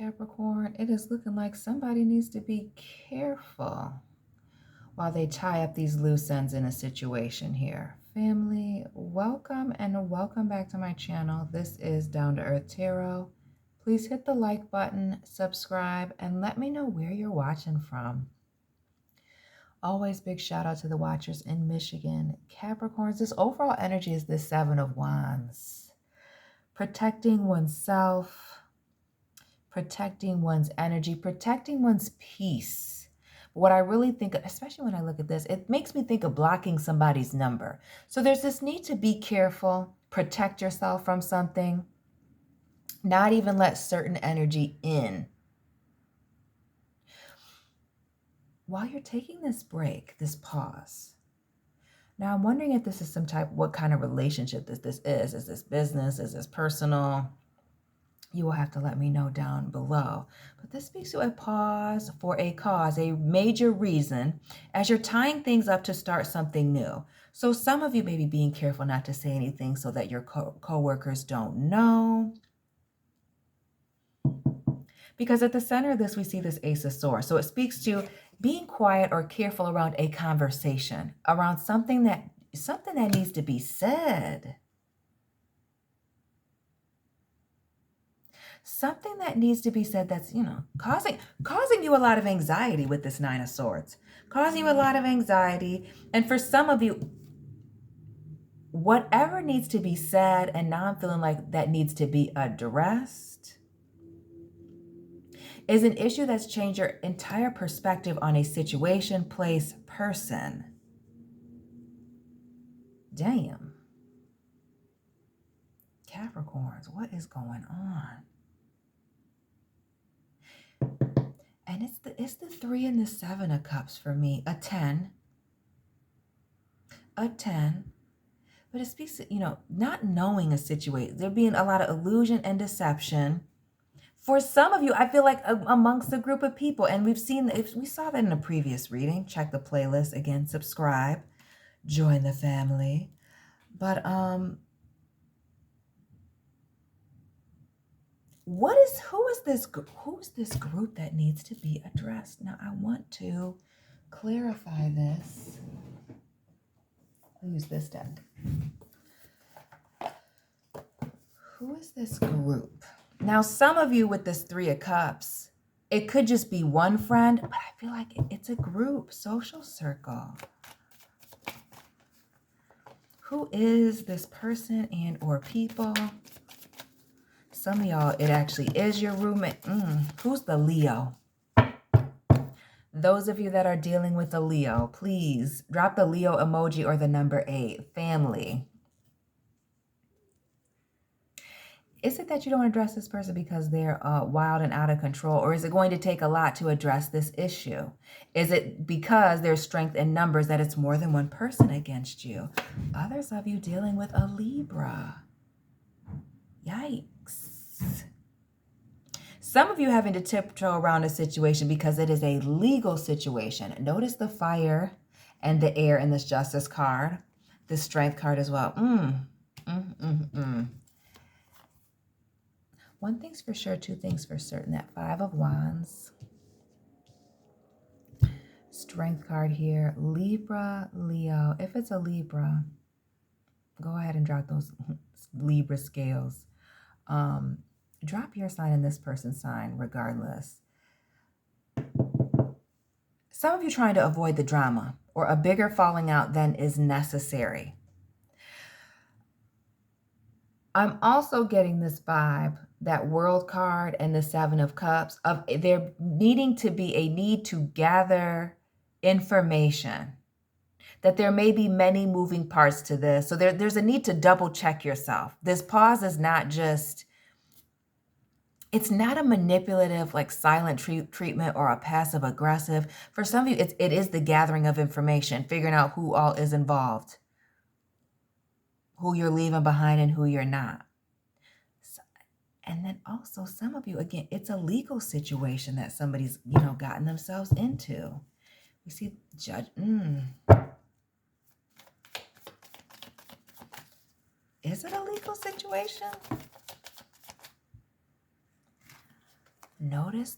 Capricorn, it is looking like somebody needs to be careful while they tie up these loose ends in a situation here. Family, welcome and welcome back to my channel. This is Down to Earth Tarot. Please hit the like button, subscribe, and let me know where you're watching from. Always big shout out to the watchers in Michigan. Capricorns, this overall energy is the Seven of Wands. Protecting oneself, protecting one's energy, protecting one's peace. What I really think, especially when I look at this, it makes me think of blocking somebody's number. So there's this need to be careful, protect yourself from something, not even let certain energy in. While you're taking this break, this pause. Now I'm wondering if this is what kind of relationship this is. Is this business? Is this personal? You will have to let me know down below. But this speaks to a pause for a cause, a major reason, as you're tying things up to start something new. So some of you may be being careful not to say anything so that your co-workers don't know. Because at the center of this, we see this Ace of Swords. So it speaks to being quiet or careful around a conversation, around something that needs to be said. Something that needs to be said that's, causing you a lot of anxiety with this Nine of Swords. Causing you a lot of anxiety. And for some of you, whatever needs to be said, and now I'm feeling like that needs to be addressed, is an issue that's changed your entire perspective on a situation, place, person. Damn. Capricorns, what is going on? And it's the 3 and the 7 of Cups for me. A 10. But it speaks to, not knowing a situation. There being a lot of illusion and deception. For some of you, I feel like amongst a group of people, and we saw that in a previous reading. Check the playlist again, subscribe, join the family. But who is this group that needs to be addressed? Now I want to clarify this. I'll use this deck. Who is this group? Now, some of you with this 3 of Cups, it could just be one friend, but I feel like it's a group, social circle. Who is this person and or people? Some of y'all, it actually is your roommate. Who's the Leo? Those of you that are dealing with a Leo, please drop the Leo emoji or the number 8. Family. Is it that you don't address this person because they're wild and out of control? Or is it going to take a lot to address this issue? Is it because there's strength in numbers that it's more than one person against you? Others of you dealing with a Libra. Yikes. Some of you having to tiptoe around a situation because it is a legal situation. Notice the fire and the air in this Justice card. The Strength card as well. One thing's for sure, two things for certain. That 5 of Wands. Strength card here. Libra, Leo. If it's a Libra, go ahead and drop those Libra scales. Drop your sign and this person's sign regardless. Some of you trying to avoid the drama or a bigger falling out than is necessary. I'm also getting this vibe, that World card and the 7 of Cups, of there needing to be a need to gather information. That there may be many moving parts to this. So there's a need to double check yourself. This pause is not just, it's not a manipulative, like silent treatment or a passive aggressive. For some of you, it is the gathering of information, figuring out who all is involved, who you're leaving behind and who you're not. And then also some of you, again, it's a legal situation that somebody's, gotten themselves into. We see judge. Is it a legal situation? Notice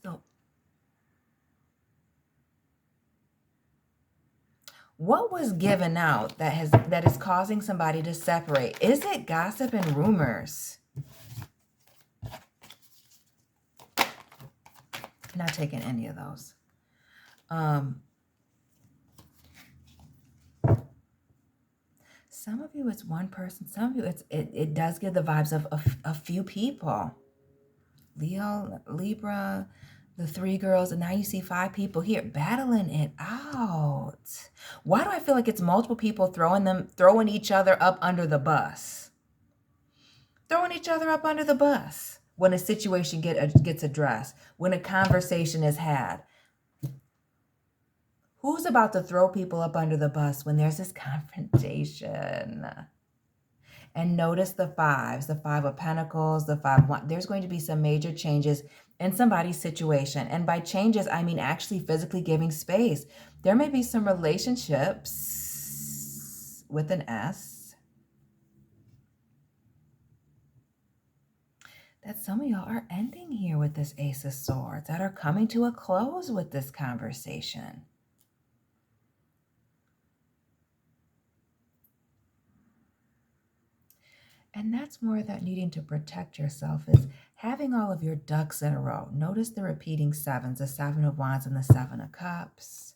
what was given out that is causing somebody to separate. Is it gossip and rumors? Not taking any of those. Some of you it's one person. Some of you it does give the vibes of a few people. Leo, Libra, the 3 girls, and now you see 5 people here battling it out. Why do I feel like it's multiple people throwing each other up under the bus? Throwing each other up under the bus when a situation gets addressed, when a conversation is had. Who's about to throw people up under the bus when there's this confrontation? And notice the 5s, the 5 of Pentacles, the 5. There's going to be some major changes in somebody's situation. And by changes, I mean actually physically giving space. There may be some relationships with an S that some of y'all are ending here with this Ace of Swords, that are coming to a close with this conversation. And that's more that needing to protect yourself, is having all of your ducks in a row. Notice the repeating 7s, the 7 of Wands and the 7 of Cups.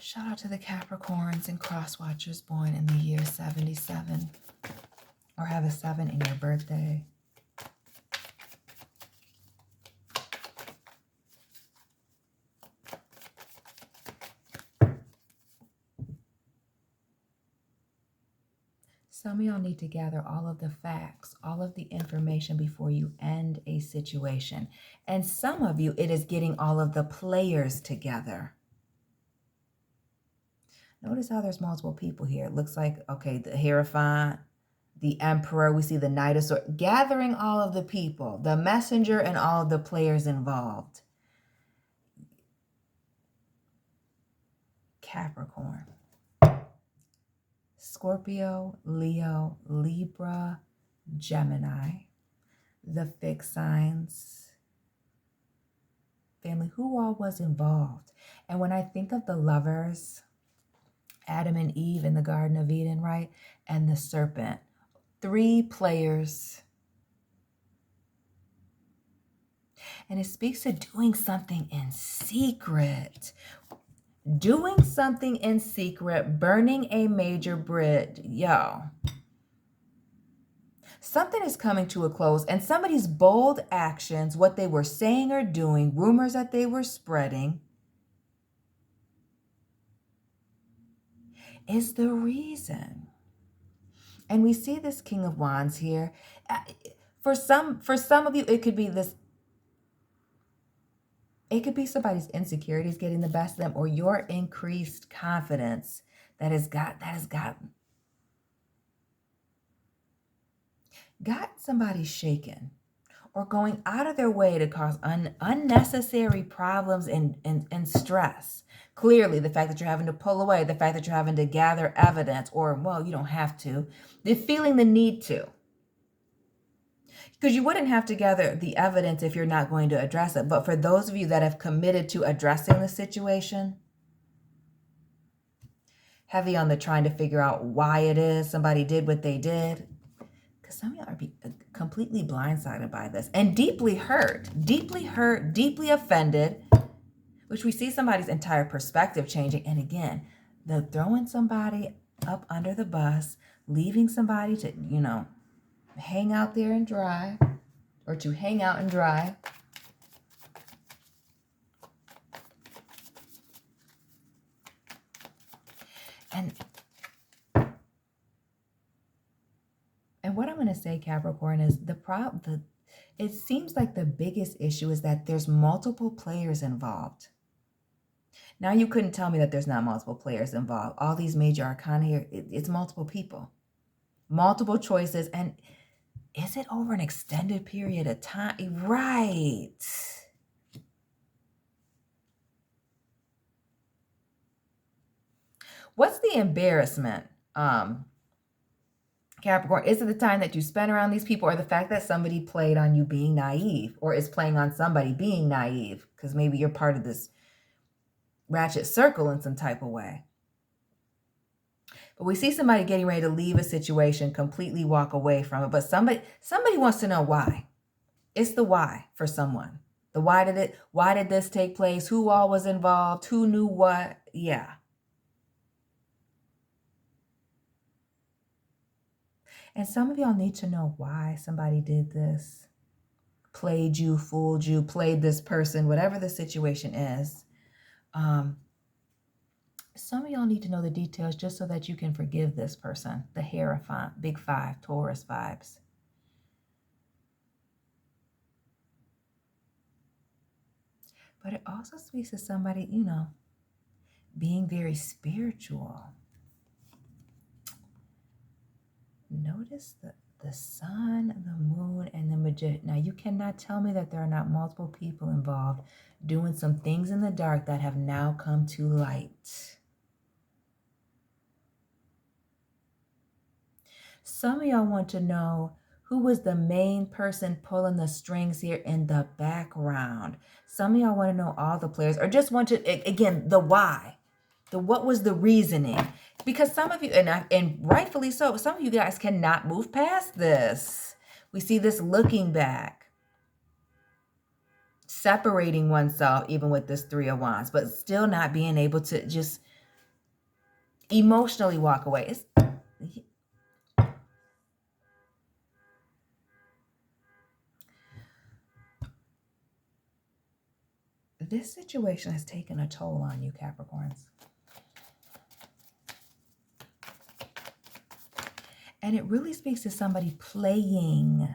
Shout out to the Capricorns and cross watchers born in the year 77 or have a 7 in your birthday. Some of y'all need to gather all of the facts, all of the information before you end a situation. And some of you, it is getting all of the players together. Notice how there's multiple people here. It looks like, okay, the Hierophant, the Emperor, we see the Knight of Swords, gathering all of the people, the messenger and all of the players involved. Capricorn. Scorpio, Leo, Libra, Gemini, the fixed signs. Family, who all was involved? And when I think of the lovers, Adam and Eve in the Garden of Eden, right? And the serpent, 3 players. And it speaks to doing something in secret. Doing something in secret, burning a major bridge. Yo. Something is coming to a close, and somebody's bold actions, what they were saying or doing, rumors that they were spreading, is the reason. And we see this King of Wands here. For some of you, it could be this. It could be somebody's insecurities getting the best of them, or your increased confidence that has gotten somebody shaken, or going out of their way to cause unnecessary problems and stress. Clearly, the fact that you're having to pull away, the fact that you're having to gather evidence, or, well, you don't have to, they're feeling the need to. Because you wouldn't have to gather the evidence if you're not going to address it. But for those of you that have committed to addressing the situation, heavy on the trying to figure out why it is somebody did what they did. Because some of y'all are completely blindsided by this and deeply hurt, deeply offended, which we see somebody's entire perspective changing. And again, the throwing somebody up under the bus, leaving somebody to, hang out there and dry, or to hang out and dry. And what I'm going to say, Capricorn, is it seems like the biggest issue is that there's multiple players involved. Now, you couldn't tell me that there's not multiple players involved. All these major arcana here, it's multiple people, multiple choices. And is it over an extended period of time? Right. What's the embarrassment? Capricorn, is it the time that you spend around these people, or the fact that somebody played on you being naive, or is playing on somebody being naive? Because maybe you're part of this ratchet circle in some type of way. But we see somebody getting ready to leave a situation, completely walk away from it. But somebody wants to know why. It's the why for someone. The why did this take place? Who all was involved? Who knew what? Yeah. And some of y'all need to know why somebody did this. Played you, fooled you, played this person, whatever the situation is. Some of y'all need to know the details just so that you can forgive this person. The Hierophant, Big Five, Taurus vibes. But it also speaks to somebody, being very spiritual. Notice the sun, the moon, and the magician. Now, you cannot tell me that there are not multiple people involved doing some things in the dark that have now come to light. Some of y'all want to know who was the main person pulling the strings here in the background. Some of y'all want to know all the players, or just want to, again, the why. What was the reasoning? Because some of you, and rightfully so, some of you guys cannot move past this. We see this looking back, separating oneself, even with this Three of Wands, but still not being able to just emotionally walk away. This situation has taken a toll on you, Capricorns. And it really speaks to somebody playing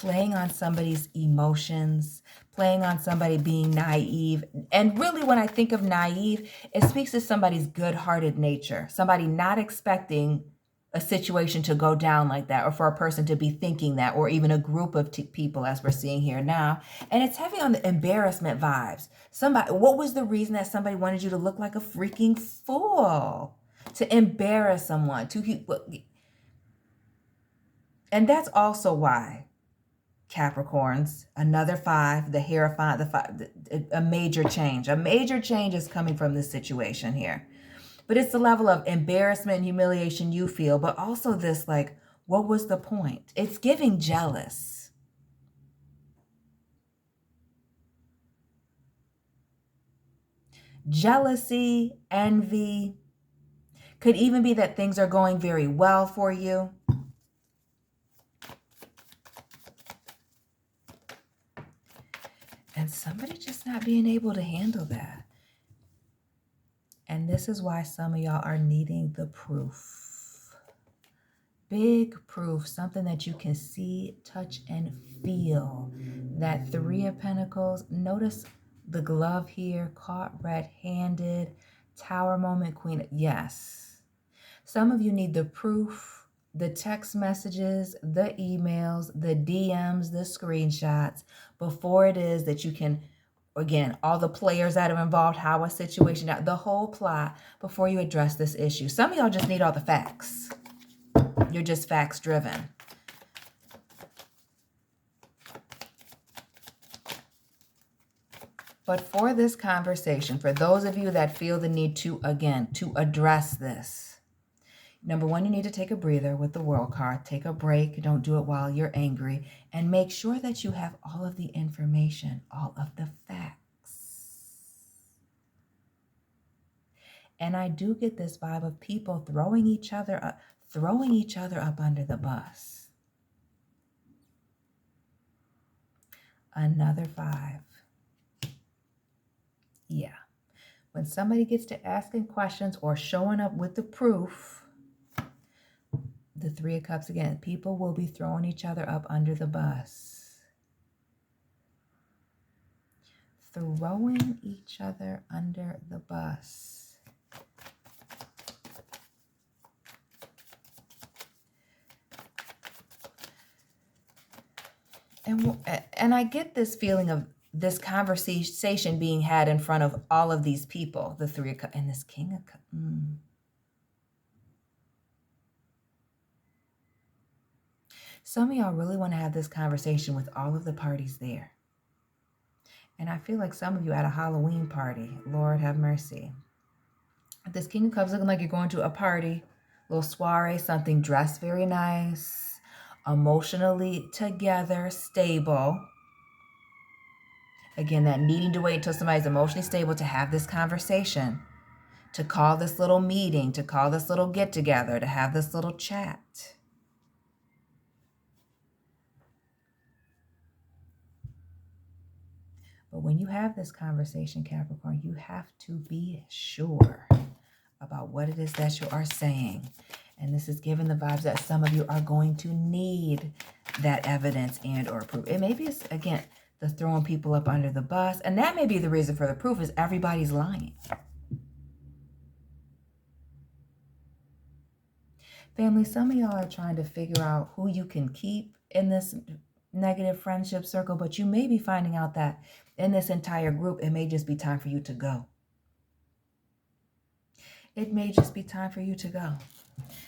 on somebody's emotions, playing on somebody being naive. And really, when I think of naive, it speaks to somebody's good-hearted nature, somebody not expecting a situation to go down like that, or for a person to be thinking that, or even a group of people, as we're seeing here now. And it's heavy on the embarrassment vibes. What was the reason that somebody wanted you to look like a freaking fool? To embarrass someone, and that's also why, Capricorns, another five, the Hierophant, the five, a major change. A major change is coming from this situation here. But it's the level of embarrassment and humiliation you feel, but also this, like, what was the point? It's giving jealous. Jealousy, envy. Could even be that things are going very well for you. And somebody just not being able to handle that. And this is why some of y'all are needing the proof. Big proof, something that you can see, touch, and feel. That Three of Pentacles, notice the glove here, caught red-handed, Tower moment, Queen. Yes. Some of you need the proof, the text messages, the emails, the DMs, the screenshots, before it is that you can, again, all the players that are involved, how a situation, the whole plot, before you address this issue. Some of y'all just need all the facts. You're just facts driven. But for this conversation, for those of you that feel the need to, again, to address this, number one, you need to take a breather with the World card. Take a break. Don't do it while you're angry. And make sure that you have all of the information, all of the facts. And I do get this vibe of people throwing each other up under the bus. Another 5. Yeah. When somebody gets to asking questions or showing up with the proof, the 3 of Cups again, people will be throwing each other up under the bus. Throwing each other under the bus. And I get this feeling of this conversation being had in front of all of these people, the 3 of Cups and this King of Cups. Some of y'all really want to have this conversation with all of the parties there. And I feel like some of you at a Halloween party, Lord have mercy. This King of Cups looking like you're going to a party, little soiree, something dressed very nice, emotionally together, stable. Again, that needing to wait until somebody's emotionally stable to have this conversation, to call this little meeting, to call this little get together, to have this little chat. But when you have this conversation, Capricorn, you have to be sure about what it is that you are saying. And this is giving the vibes that some of you are going to need that evidence and or proof. It may be, again, the throwing people up under the bus. And that may be the reason for the proof is everybody's lying. Family, some of y'all are trying to figure out who you can keep in this negative friendship circle, but you may be finding out that in this entire group, it may just be time for you to go. It may just be time for you to go.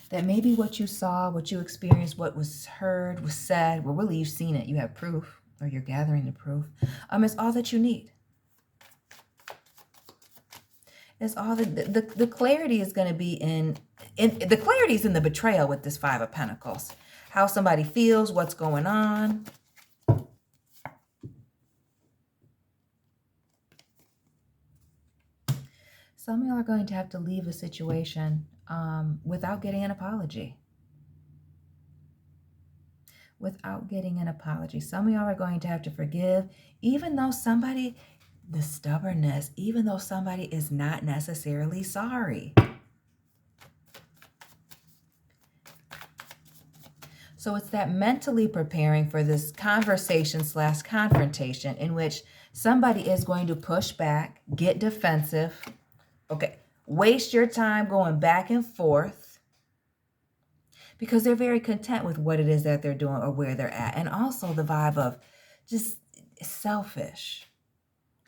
That maybe what you saw, what you experienced, what was heard, was said, well, really you've seen it, you have proof, or you're gathering the proof. It's all that you need. It's all the clarity is going to be in the clarity is in the betrayal with this Five of Pentacles. How somebody feels, what's going on. Some of y'all are going to have to leave a situation without getting an apology. Without getting an apology. Some of y'all are going to have to forgive, even though somebody, the stubbornness, even though somebody is not necessarily sorry. So it's that mentally preparing for this conversation / confrontation in which somebody is going to push back, get defensive, okay, waste your time going back and forth because they're very content with what it is that they're doing or where they're at. And also the vibe of just selfish,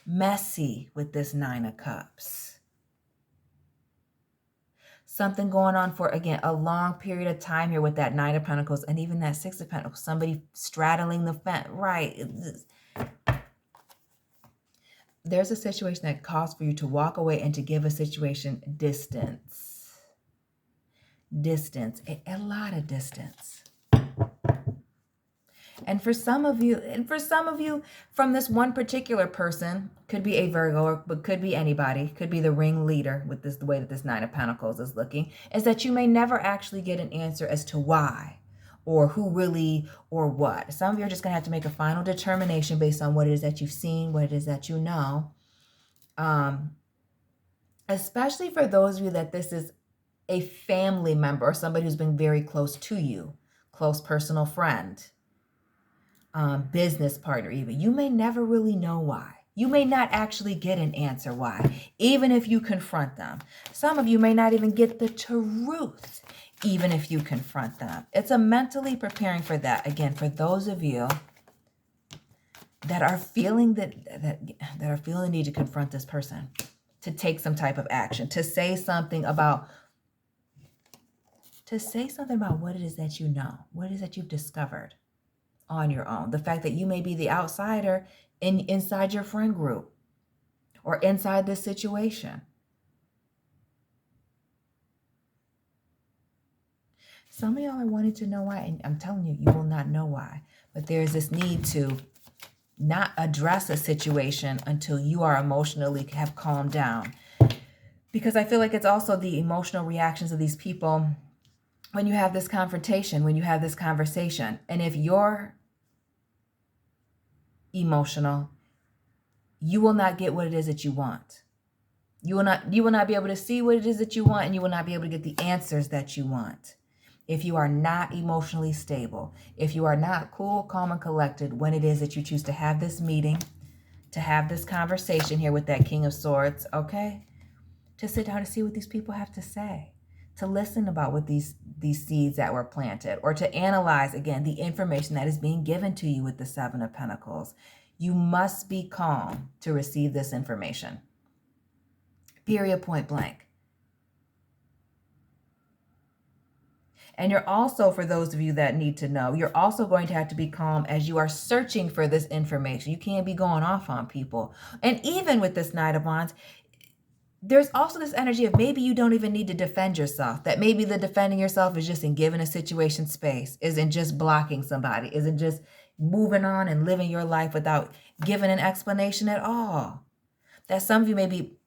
messy with this Nine of Cups. Something going on for, again, a long period of time here with that Nine of Pentacles and even that Six of Pentacles. Somebody straddling the fence. Right. There's a situation that calls for you to walk away and to give a situation distance. Distance. A lot of distance. And for some of you, from this one particular person, could be a Virgo, but could be anybody, could be the ringleader with this, the way that this Nine of Pentacles is looking, is that you may never actually get an answer as to why or who really or what. Some of you are just going to have to make a final determination based on what it is that you've seen, what it is that you know. Especially for those of you that this is a family member or somebody who's been very close to you, close personal friend. Business partner even. You may never really know why. You may not actually get an answer why, even if you confront them. Some of you may not even get the truth, even if you confront them. It's a mentally preparing for that. Again, for those of you that are feeling that are feeling the need to confront this person, to take some type of action, to say something about what it is that you know, what it is that you've discovered on your own. The fact that you may be the outsider inside your friend group or inside this situation. Some of y'all are wanting to know why, and I'm telling you, you will not know why. But there's this need to not address a situation until you are emotionally have calmed down. Because I feel like it's also the emotional reactions of these people when you have this confrontation, when you have this conversation. And if you're emotional, you will not get what it is that you want. You will not be able to see what it is that you want, and you will not be able to get the answers that you want. If you are not emotionally stable, if you are not cool, calm, and collected when it is that you choose to have this meeting, to have this conversation here with that King of Swords, okay? To sit down and see what these people have to say, to listen about what these seeds that were planted, or to analyze, again, the information that is being given to you with the Seven of Pentacles. You must be calm to receive this information. Period, point blank. And you're also, for those of you that need to know, you're also going to have to be calm as you are searching for this information. You can't be going off on people. And even with this Knight of Wands, there's also this energy of maybe you don't even need to defend yourself. That maybe the defending yourself is just in giving a situation space, isn't just blocking somebody, isn't just moving on and living your life without giving an explanation at all. That some of you may be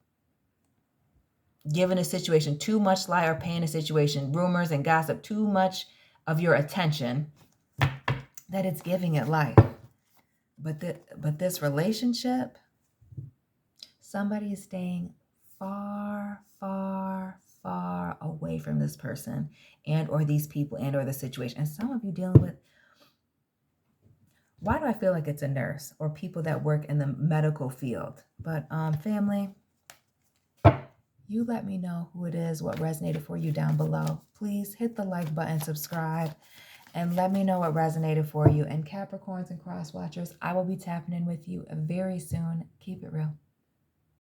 giving a situation too much light or paying a situation, rumors and gossip, too much of your attention, that it's giving it life. But this relationship, somebody is staying far, far, far away from this person and or these people and or the situation. And some of you dealing with, why do I feel like it's a nurse or people that work in the medical field? But family, you let me know who it is, what resonated for you down below. Please hit the like button, subscribe, and let me know what resonated for you. And Capricorns and cross watchers, I will be tapping in with you very soon. Keep it real.